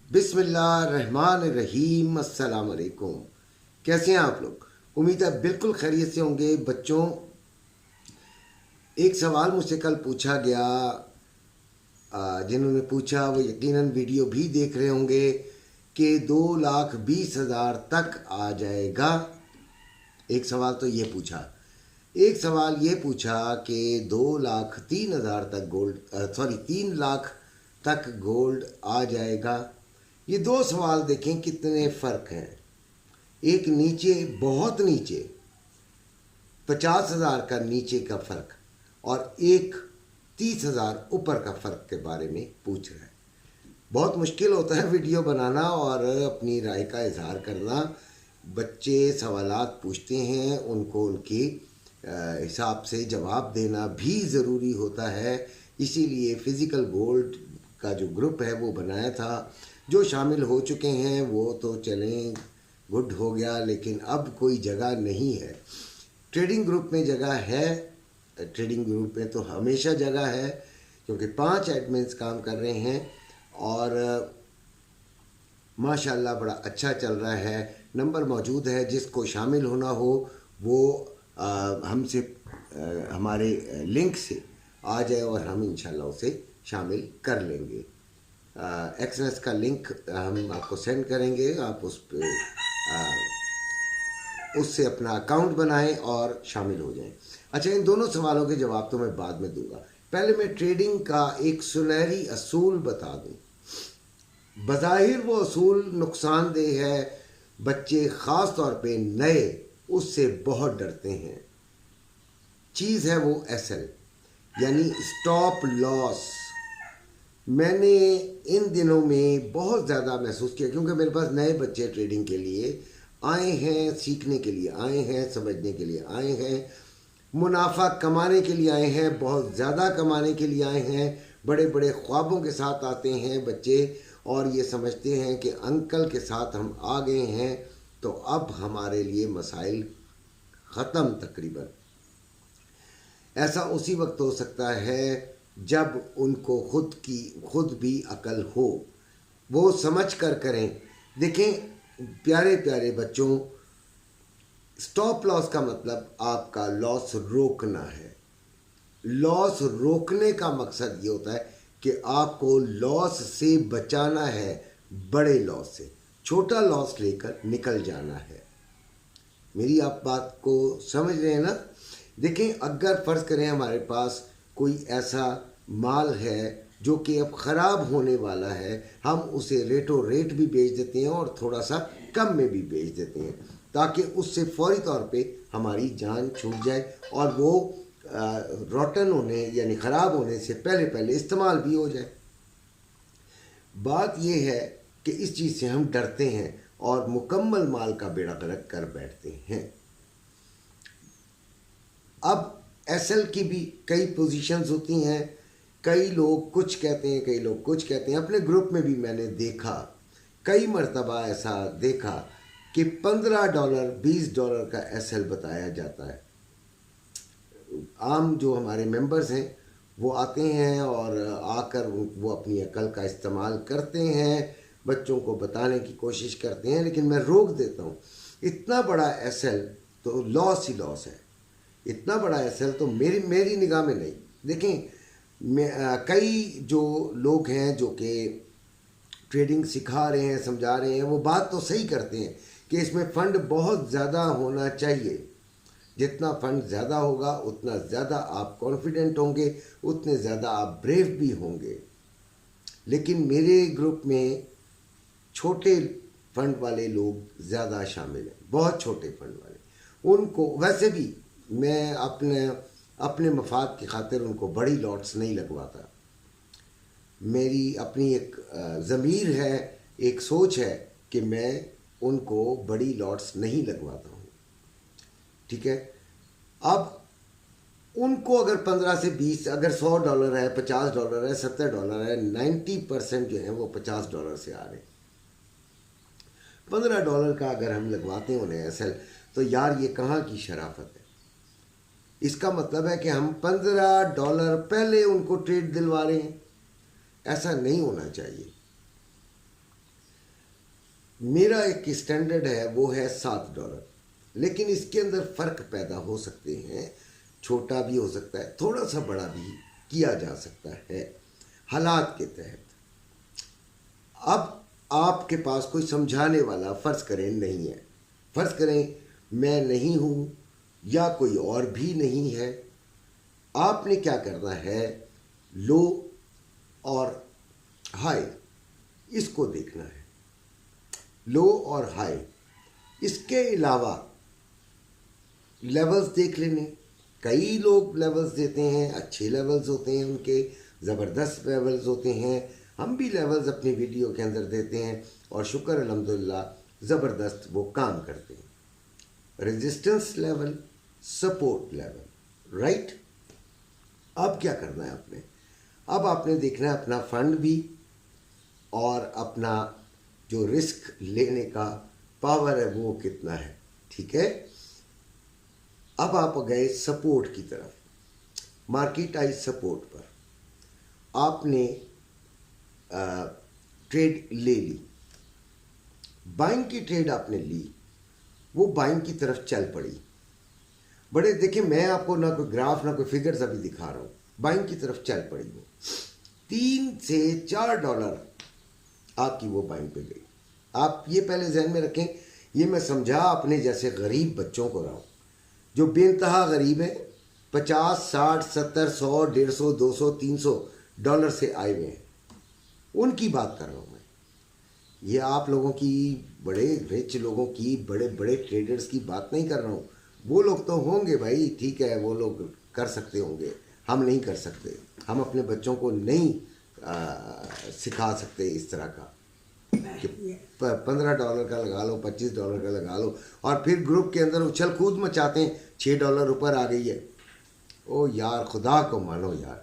बिस्मिल्लाहिर्रहमानिर्रहीम। अस्सलाम वालेकुम। कैसे हैं आप लोग? उम्मीद है बिल्कुल खैरियत से होंगे। बच्चों, एक सवाल मुझसे कल पूछा गया, जिन्होंने पूछा वो यकीनन वीडियो भी देख रहे होंगे कि 2,20,000 तक आ जाएगा। एक सवाल तो ये पूछा, एक सवाल ये पूछा कि 2,03,000 तक गोल्ड 3 लाख तक गोल्ड आ जाएगा। ये दो सवाल देखें कितने फ़र्क हैं। एक नीचे, बहुत नीचे 50,000 का नीचे का फ़र्क, और एक 30,000 ऊपर का फ़र्क के बारे में पूछ रहा है। बहुत मुश्किल होता है वीडियो बनाना और अपनी राय का इजहार करना। बच्चे सवालात पूछते हैं, उनको उनके हिसाब से जवाब देना भी ज़रूरी होता है। इसीलिए फ़िज़िकल गोल्ड का जो ग्रुप है वो बनाया था। जो शामिल हो चुके हैं वो तो चलें, गुड हो गया, लेकिन अब कोई जगह नहीं है। ट्रेडिंग ग्रुप में जगह है, ट्रेडिंग ग्रुप में तो हमेशा जगह है, क्योंकि 5 एडमिन्स काम कर रहे हैं और माशाल्लाह बड़ा अच्छा चल रहा है। नंबर मौजूद है, जिसको शामिल होना हो वो हमसे हमारे लिंक से आ जाए और हम इंशाल्लाह उसे शामिल कर लेंगे। एक्सनेस का लिंक हम आपको सेंड करेंगे, आप उस पर उससे अपना अकाउंट बनाएं और शामिल हो जाएं। अच्छा, इन दोनों सवालों के जवाब तो मैं बाद में दूंगा। पहले मैं ट्रेडिंग का एक सुनहरी असूल बता दूं। बज़ाहिर वो असूल नुकसानदेह है, बच्चे ख़ास तौर पे नए उससे बहुत डरते हैं। चीज़ है वो एसएल, यानी स्टॉप लॉस। मैंने इन दिनों में बहुत ज़्यादा महसूस किया, क्योंकि मेरे पास नए बच्चे ट्रेडिंग के लिए आए हैं, सीखने के लिए आए हैं, समझने के लिए आए हैं, मुनाफा कमाने के लिए आए हैं, बहुत ज़्यादा कमाने के लिए आए हैं। बड़े बड़े ख्वाबों के साथ आते हैं बच्चे और ये समझते हैं कि अंकल के साथ हम आ गए हैं तो अब हमारे लिए मसाइल ख़त्म तकरीबन। ऐसा उसी वक्त हो सकता है जब उनको खुद भी अकल हो, वो समझ कर करें। देखें प्यारे प्यारे बच्चों, स्टॉप लॉस का मतलब आपका लॉस रोकना है। लॉस रोकने का मकसद ये होता है कि आपको लॉस से बचाना है, बड़े लॉस से। छोटा लॉस लेकर निकल जाना है। मेरी आप बात को समझ रहे हैं ना? देखें, अगर फ़र्ज़ करें हमारे पास कोई ऐसा माल है जो कि अब ख़राब होने वाला है, हम उसे रेटो रेट भी बेच देते हैं और थोड़ा सा कम में भी बेच देते हैं, ताकि उससे फौरी तौर पे हमारी जान छूट जाए और वो रॉटन होने यानी ख़राब होने से पहले पहले इस्तेमाल भी हो जाए। बात यह है कि इस चीज़ से हम डरते हैं और मुकम्मल माल का बेड़ा गर्क कर बैठते हैं। अब एसएल की भी कई पोजीशंस होती हैं, कई लोग कुछ कहते हैं, कई लोग कुछ कहते हैं। अपने ग्रुप में भी मैंने देखा, कई मरतबा ऐसा देखा कि $15 $20 का एसएल बताया जाता है। आम जो हमारे मेंबर्स हैं वो आते हैं और आकर वो अपनी अकल का इस्तेमाल करते हैं, बच्चों को बताने की कोशिश करते हैं, लेकिन मैं रोक देता हूँ। इतना बड़ा एसएल तो लॉस ही लॉस है। इतना बड़ा एसएल तो मेरी निगाह में नहीं। देखें, कई जो लोग हैं जो कि ट्रेडिंग सिखा रहे हैं, समझा रहे हैं, वो बात तो सही करते हैं कि इसमें फ़ंड बहुत ज़्यादा होना चाहिए। जितना फंड ज़्यादा होगा उतना ज़्यादा आप कॉन्फिडेंट होंगे, उतने ज़्यादा आप ब्रेव भी होंगे। लेकिन मेरे ग्रुप में छोटे फंड वाले लोग ज़्यादा शामिल हैं, बहुत छोटे फंड वाले। उनको वैसे भी मैं अपने मफाद की खातिर उनको बड़ी लॉट्स नहीं लगवाता। मेरी अपनी एक ज़मीर है, एक सोच है कि मैं उनको बड़ी लॉट्स नहीं लगवाता हूँ, ठीक है। अब उनको अगर 15 से 20, अगर $100 है, $50 है, $70 है, 90% जो है वो $50 से आ रहे हैं। $15 का अगर हम लगवाते हैं उन्हें एसएल, तो यार ये कहाँ की शराफत है। इसका मतलब है कि हम $15 पहले उनको ट्रेड दिलवा रहे हैं। ऐसा नहीं होना चाहिए। میرا ایک اسٹینڈرڈ ہے وہ ہے $7، لیکن اس کے اندر فرق پیدا ہو سکتے ہیں، چھوٹا بھی ہو سکتا ہے، تھوڑا سا بڑا بھی کیا جا سکتا ہے حالات کے تحت۔ اب آپ کے پاس کوئی سمجھانے والا فرض کریں نہیں ہے، فرض کریں میں نہیں ہوں یا کوئی اور بھی نہیں ہے، آپ نے کیا کرنا ہے، لو اور ہائی اس کو دیکھنا ہے، لو اور ہائی۔ اس کے علاوہ لیولز دیکھ لینے، کئی لوگ لیولز دیتے ہیں، اچھے لیولز ہوتے ہیں ان کے، زبردست لیولز ہوتے ہیں، ہم بھی لیولز اپنی ویڈیو کے اندر دیتے ہیں اور شکر الحمدللہ زبردست وہ کام کرتے ہیں۔ Resistance level, support level, right. اب کیا کرنا ہے آپ نے، اب آپ نے دیکھنا ہے اپنا فنڈ بھی اور اپنا جو رسک لینے کا پاور ہے وہ کتنا ہے، ٹھیک ہے۔ اب آپ گئے سپورٹ کی طرف، مارکیٹ آئی سپورٹ پر، آپ نے ٹریڈ لے لی، بائنگ کی ٹریڈ آپ نے لی، وہ بائنگ کی طرف چل پڑی۔ بڑے دیکھیں میں آپ کو نہ کوئی گراف نہ کوئی فگرز ابھی دکھا رہا ہوں، بائنگ کی طرف چل پڑی، وہ $3 سے $4 آپ کی وہ بائنگ پہ گئی۔ آپ یہ پہلے ذہن میں رکھیں، یہ میں سمجھا اپنے جیسے غریب بچوں کو رہا ہوں جو بے انتہا غریب ہیں، 50 60 70 100 150 200 $300 سے آئے ہوئے ہیں، ان کی بات کر رہا ہوں میں۔ یہ آپ لوگوں کی، بڑے رچ لوگوں کی، بڑے بڑے ٹریڈرز کی بات نہیں کر رہا ہوں۔ وہ لوگ تو ہوں گے بھائی، ٹھیک ہے، وہ لوگ کر سکتے ہوں گے، ہم نہیں کر سکتے، ہم اپنے بچوں کو نہیں سکھا سکتے اس طرح کا کہ $15 کا لگا لو، $25 کا لگا لو، اور پھر گروپ کے اندر اچھل کود مچاتے ہیں $6 اوپر آ گئی ہے۔ او یار خدا کو مانو یار۔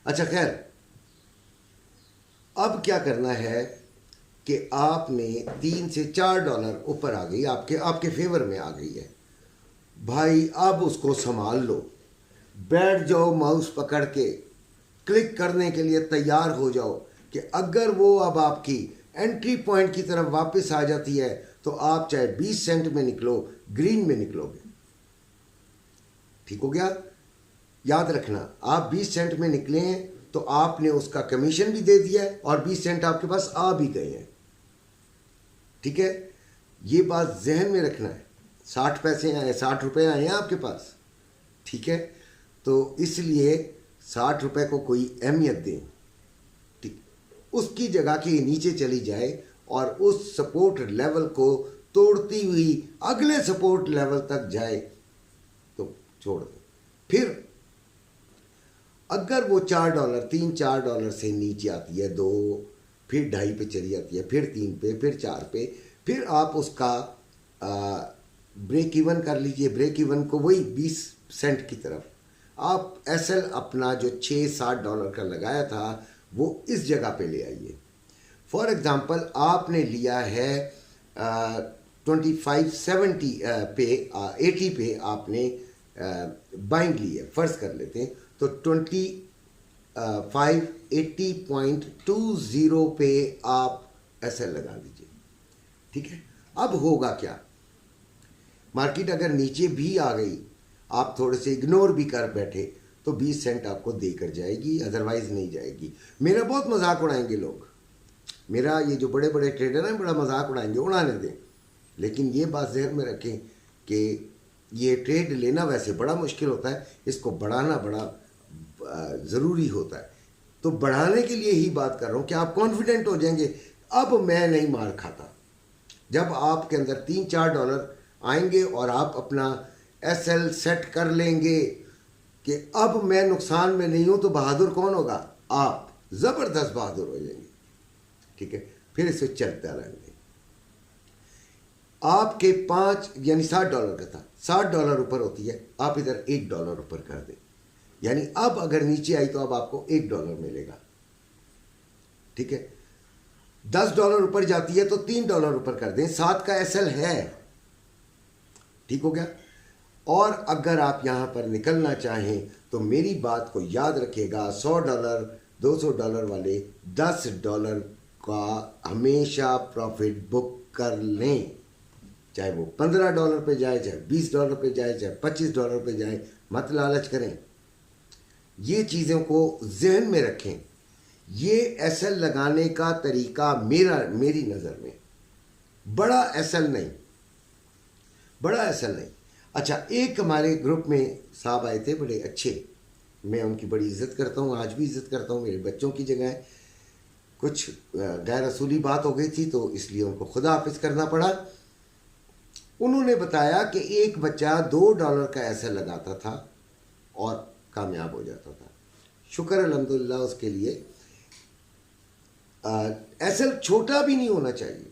اچھا خیر، اب کیا کرنا ہے کہ آپ نے $3 سے $4 اوپر آ گئی، آپ کے فیور میں آ گئی ہے بھائی، اب اس کو سنبھال لو، بیٹھ جاؤ ماؤس پکڑ کے، کلک کرنے کے لیے تیار ہو جاؤ کہ اگر وہ اب آپ کی انٹری پوائنٹ کی طرف واپس آ جاتی ہے تو آپ چاہے 20 سینٹ میں نکلو، گرین میں نکلو گے، ٹھیک ہو گیا۔ یاد رکھنا، آپ 20 سینٹ میں نکلے ہیں تو آپ نے اس کا کمیشن بھی دے دیا ہے اور 20 سینٹ آپ کے پاس آ بھی گئے ہیں، ٹھیک ہے۔ یہ بات ذہن میں رکھنا ہے، 60 پیسے آئے، 60 روپے آئے ہیں آپ کے پاس، ٹھیک ہے، تو اس لیے 60 روپے کو کوئی اہمیت دیں، ٹھیک، اس کی جگہ کے نیچے چلی جائے اور اس سپورٹ لیول کو توڑتی ہوئی اگلے سپورٹ لیول تک جائے تو چھوڑ دیں۔ پھر اگر وہ $4 $3-4 سے نیچے آتی ہے، 2، پھر 2.5 پہ چلی جاتی ہے، پھر 3 پہ، پھر 4 پہ، پھر آپ اس کا بریک ایون کر لیجئے، بریک ایون کو وہی 20 سینٹ کی طرف آپ ایس ایل اپنا جو $6-7 کا لگایا تھا وہ اس جگہ پہ لے آئیے۔ فار ایگزامپل آپ نے لیا ہے 2570 پہ، 80 پہ آپ نے بائنگ لی ہے، فرض کر لیتے ہیں، تو 2580.20 پہ آپ ایس ایل لگا دیجیے، ٹھیک ہے۔ اب ہوگا کیا، مارکیٹ اگر نیچے بھی آ گئی، آپ تھوڑے سے اگنور بھی کر بیٹھے تو 20 سینٹ آپ کو دے کر جائے گی، ادروائز نہیں جائے گی۔ میرا بہت مذاق اڑائیں گے لوگ، میرا یہ جو بڑے بڑے ٹریڈر ہیں بڑا مذاق اڑائیں گے، اڑانے دیں، لیکن یہ بات ذہن میں رکھیں کہ یہ ٹریڈ لینا ویسے بڑا مشکل ہوتا ہے، اس کو بڑھانا بڑا ضروری ہوتا ہے۔ تو بڑھانے کے لیے ہی بات کر رہا ہوں کہ آپ کانفیڈنٹ ہو جائیں گے اب میں نہیں مار کھاتا۔ جب آپ کے اندر $3-4 آئیں گے اور آپ اپنا ایس ایل سیٹ کر لیں گے کہ اب میں نقصان میں نہیں ہوں، تو بہادر کون ہوگا؟ آپ زبردست بہادر ہو جائیں گے، ٹھیک ہے۔ پھر اسے چلتا رہیں گے، آپ کے 5 یعنی $60 کا تھا، $60 اوپر ہوتی ہے، آپ ادھر $1 اوپر کر دیں، یعنی اب اگر نیچے آئی تو اب آپ کو $1 ملے گا، ٹھیک ہے۔ $10 اوپر جاتی ہے تو $3 اوپر کر دیں، 7 کا ایس ایل ہے، ٹھیک ہو گیا۔ اور اگر آپ یہاں پر نکلنا چاہیں تو میری بات کو یاد رکھیے گا، $100 $200 والے $10 का हमेशा प्रॉफिट बुक कर लें, चाहे वो $15 पे जाए, चाहे $20 पे जाए, चाहे $25 पे जाए, मत लालच करें। ये चीज़ों को जहन में रखें। ये एसएल लगाने का तरीका मेरी नज़र में बड़ा एसएल नहीं। अच्छा, एक हमारे ग्रुप में साहब आए थे, बड़े अच्छे, मैं उनकी बड़ी इज्जत करता हूँ, आज भी इज्जत करता हूँ, मेरे बच्चों की जगह है। कुछ गैर असूली बात हो गई थी तो इसलिए उनको खुदा हाफिज करना पड़ा। उन्होंने बताया कि एक बच्चा $2 का एसएल लगाता था और कामयाब हो जाता था। शुक्र अल्हम्दुलिल्लाह उसके लिए। एसएल छोटा भी नहीं होना चाहिए।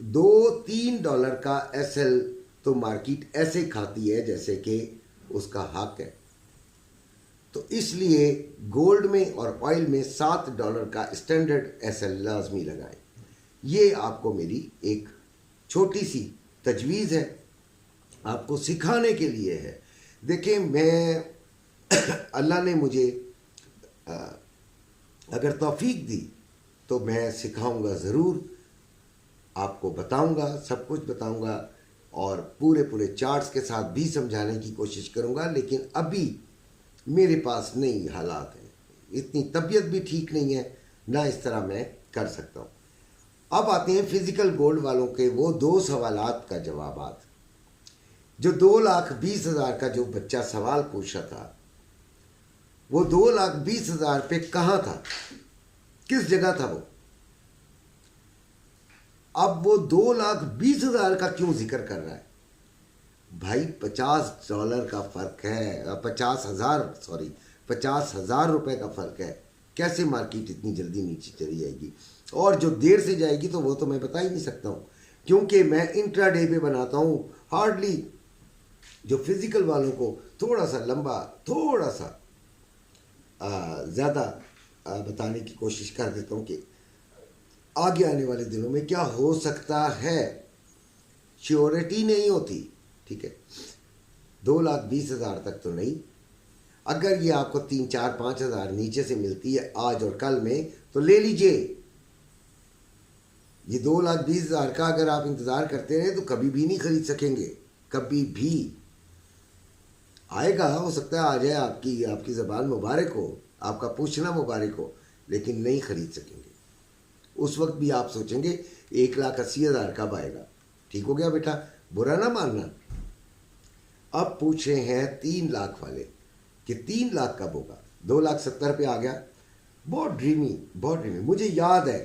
$2-3 का एसएल तो मार्केट ऐसे खाती है जैसे कि उसका हक है। तो इसलिए गोल्ड में और ऑयल में $7 का स्टैंडर्ड एसएल लाजमी लगाएं। ये आपको मेरी एक छोटी सी तजवीज़ है, आपको सिखाने के लिए है। देखें, मैं अल्लाह ने मुझे अगर तौफीक दी तो मैं सिखाऊंगा ज़रूर, आपको बताऊंगा, सब कुछ बताऊंगा और पूरे चार्ट्स के साथ भी समझाने की कोशिश करूंगा। लेकिन अभी मेरे पास नहीं हालात हैं, इतनी तबीयत भी ठीक नहीं है, ना इस तरह मैं कर सकता हूँ। अब आते हैं फिजिकल गोल्ड वालों के वो 2 सवालात का जवाबात। जो 2,20,000 का जो बच्चा सवाल पूछा था, वो 2,20,000 पे कहाँ था, किस जगह था वो? अब वो 2,20,000 का क्यों जिक्र कर रहा है? भाई $50 का फर्क है, 50,000 रुपए का फर्क है। कैसे मार्केट इतनी जल्दी नीचे चली जाएगी? और जो देर से जाएगी तो वो तो मैं बता ही नहीं सकता हूँ, क्योंकि मैं इंट्राडे पे बनाता हूँ। हार्डली जो फिजिकल वालों को थोड़ा सा लंबा, थोड़ा सा ज़्यादा बताने की कोशिश कर देता हूँ कि आगे आने वाले दिनों में क्या हो सकता है। श्योरिटी नहीं होती, ठीक है। 2,20,000 तक तो नहीं। अगर ये आपको 3-4-5 हज़ार नीचे से मिलती है आज और कल में तो ले लीजिए। ये 2,20,000 का अगर आप इंतज़ार करते रहे तो कभी भी नहीं खरीद सकेंगे, कभी भी। आएगा, हो सकता है आ जाए, आपकी ज़बान मुबारक हो, आपका पूछना मुबारक हो, लेकिन नहीं खरीद सकेंगे। उस वक्त भी आप सोचेंगे 1,80,000 कब आएगा। ठीक हो गया बेटा, बुरा ना मानना। अब पूछ रहे हैं 3 लाख वाले कि 3 लाख कब होगा। 2,70,000 पे आ गया। बहुत ड्रीमी। मुझे याद है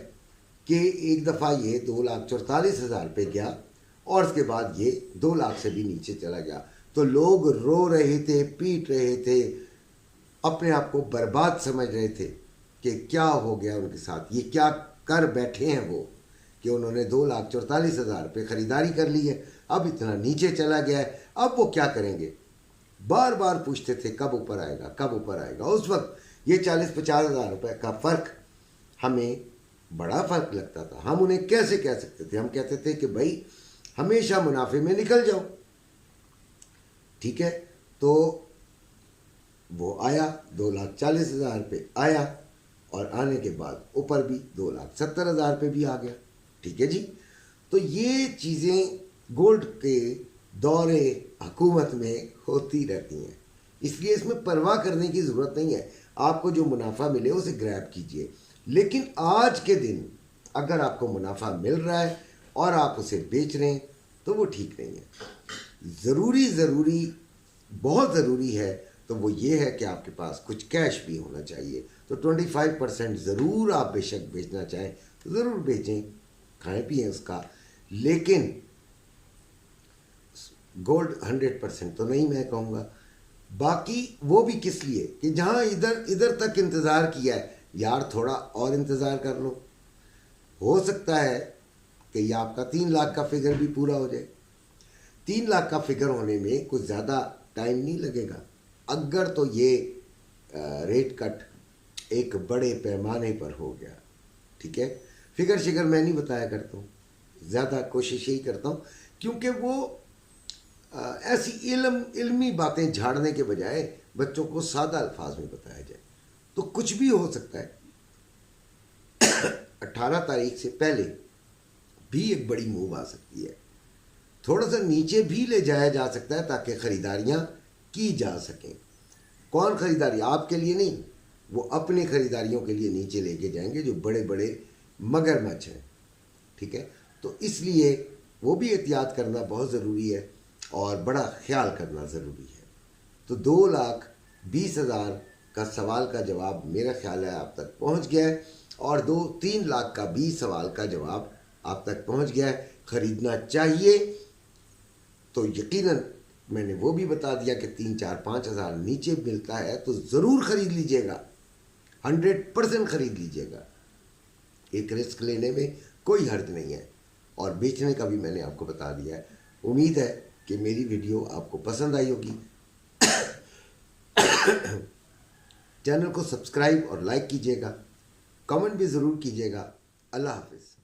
कि एक दफ़ा ये 2,44,000 पे गया और उसके बाद ये 2 लाख से भी नीचे चला गया। तो लोग रो रहे थे, पीट रहे थे, अपने आप को बर्बाद समझ रहे थे कि क्या हो गया उनके साथ, ये क्या कर बैठे हैं वो कि उन्होंने 2,44,000 पे ख़रीदारी कर ली है, अब इतना नीचे चला गया है, अब वो क्या करेंगे। बार बार पूछते थे कब ऊपर आएगा। उस वक्त ये 40-50 हज़ार रुपये का फ़र्क हमें बड़ा फ़र्क लगता था। हम उन्हें कैसे कह सकते थे? हम कहते थे कि भाई हमेशा मुनाफे में निकल जाओ, ठीक है। तो वो आया 2,40,000 पे आया और आने के बाद ऊपर भी 2,70,000 पे भी आ गया, ठीक है जी। तो ये चीज़ें गोल्ड के दौरे हुकूमत में होती रहती हैं, इसलिए इसमें परवाह करने की ज़रूरत नहीं है। आपको जो मुनाफा मिले उसे ग्रैब कीजिए। लेकिन आज के दिन अगर आपको मुनाफा मिल रहा है और आप उसे बेच रहे हैं तो वो ठीक नहीं है। ज़रूरी बहुत ज़रूरी है तो वो ये है कि आपके पास कुछ कैश भी होना चाहिए। तो 25% ज़रूर आप बेशक बेचना चाहें तो ज़रूर बेचें, खाएं पिएं उसका, लेकिन गोल्ड 100% तो नहीं मैं कहूँगा। बाकी वो भी किस लिए कि जहाँ इधर तक इंतज़ार किया है यार, थोड़ा और इंतज़ार कर लो। हो सकता है कि ये आपका 3 लाख का फिगर भी पूरा हो जाए। 3 लाख का फिगर होने में कुछ ज़्यादा टाइम नहीं लगेगा अगर तो ये रेट कट एक बड़े पैमाने पर हो गया, ठीक है। फिगर शिगर मैं नहीं बताया करता हूँ, ज़्यादा कोशिश यही करता हूँ क्योंकि वो ऐसी इल्मी बातें झाड़ने के बजाय बच्चों को सादा अल्फाज में बताया जाए तो कुछ भी हो सकता है। 18 तारीख से पहले भी एक बड़ी मूव आ सकती है। थोड़ा सा नीचे भी ले जाया जा सकता है ताकि ख़रीदारियाँ की जा सकें। कौन ख़रीदारी? आपके लिए नहीं, वो अपने ख़रीदारियों के लिए नीचे लेके जाएंगे जो बड़े बड़े मगरमच्छ हैं, ठीक है। तो इसलिए वो भी एहतियात करना बहुत ज़रूरी है और बड़ा ख्याल करना ज़रूरी है। तो 2,20,000 का सवाल का जवाब मेरा ख्याल है आप तक पहुंच गया है, और 2-3 लाख का भी सवाल का जवाब आप तक पहुंच गया है। ख़रीदना चाहिए तो यकीनन मैंने वो भी बता दिया कि 3-4-5 हज़ार नीचे मिलता है तो ज़रूर ख़रीद लीजिएगा, 100% ख़रीद लीजिएगा। एक रिस्क लेने में कोई हर्ज नहीं है, और बेचने का भी मैंने आपको बता दिया है। उम्मीद है कि मेरी वीडियो आपको पसंद आई होगी। चैनल को सब्सक्राइब और लाइक कीजिएगा, कमेंट भी ज़रूर कीजिएगा। अल्लाह हाफिज़।